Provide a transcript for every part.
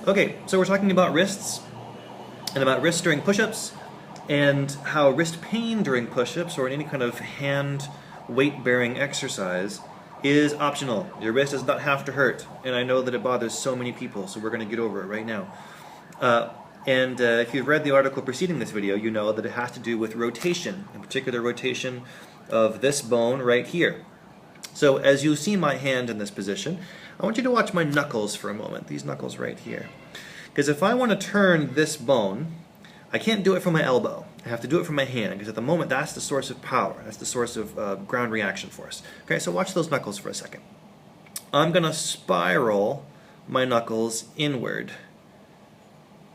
Okay, so we're talking about wrists and about wrists during push-ups and how wrist pain during push-ups or in any kind of hand weight-bearing exercise is optional. Your wrist does not have to hurt, and I know that it bothers so many people, so we're going to get over it right now. If you've read the article preceding this video, you know that it has to do with rotation, in particular rotation of this bone right here. So as you see my hand in this position, I want you to watch my knuckles for a moment, these knuckles right here. Because if I want to turn this bone, I can't do it from my elbow. I have to do it from my hand, because at the moment that's the source of power. That's the source of ground reaction force. Okay, so watch those knuckles for a second. I'm going to spiral my knuckles inward.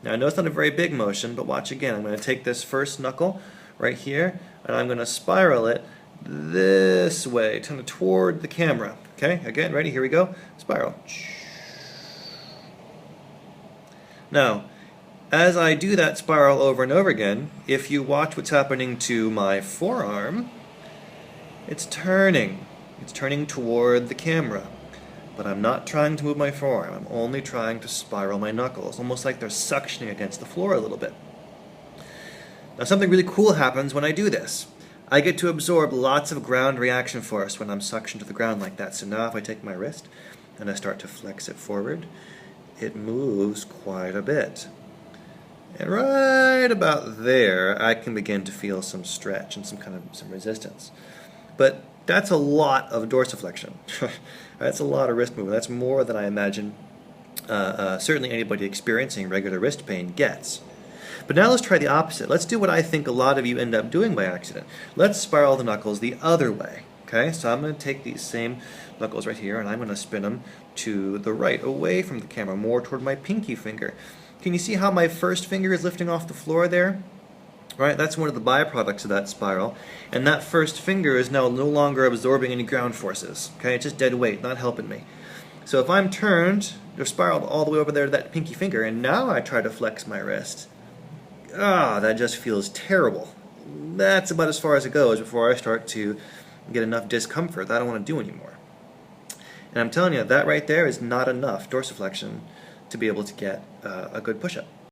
Now I know it's not a very big motion, but watch again. I'm going to take this first knuckle right here, and I'm going to spiral it this way, kind of toward the camera. Okay, again, ready? Here we go. Spiral. Now, as I do that spiral over and over again, if you watch what's happening to my forearm, it's turning. It's turning toward the camera. But I'm not trying to move my forearm. I'm only trying to spiral my knuckles, almost like they're suctioning against the floor a little bit. Now, something really cool happens when I do this. I get to absorb lots of ground reaction force when I'm suctioned to the ground like that. So now if I take my wrist and I start to flex it forward, it moves quite a bit. And right about there, I can begin to feel some stretch and some resistance. But that's a lot of dorsiflexion. That's a lot of wrist movement. That's more than I imagine certainly anybody experiencing regular wrist pain gets. But now let's try the opposite. Let's do what I think a lot of you end up doing by accident. Let's spiral the knuckles the other way. Okay, so I'm going to take these same knuckles right here and I'm going to spin them to the right, away from the camera, more toward my pinky finger. Can you see how my first finger is lifting off the floor there? Right, that's one of the byproducts of that spiral. And that first finger is now no longer absorbing any ground forces. Okay, it's just dead weight, not helping me. So if I'm turned or spiraled all the way over there to that pinky finger, and now I try to flex my wrist, that just feels terrible. That's about as far as it goes before I start to get enough discomfort that I don't want to do anymore. And I'm telling you, that right there is not enough dorsiflexion to be able to get a good push-up.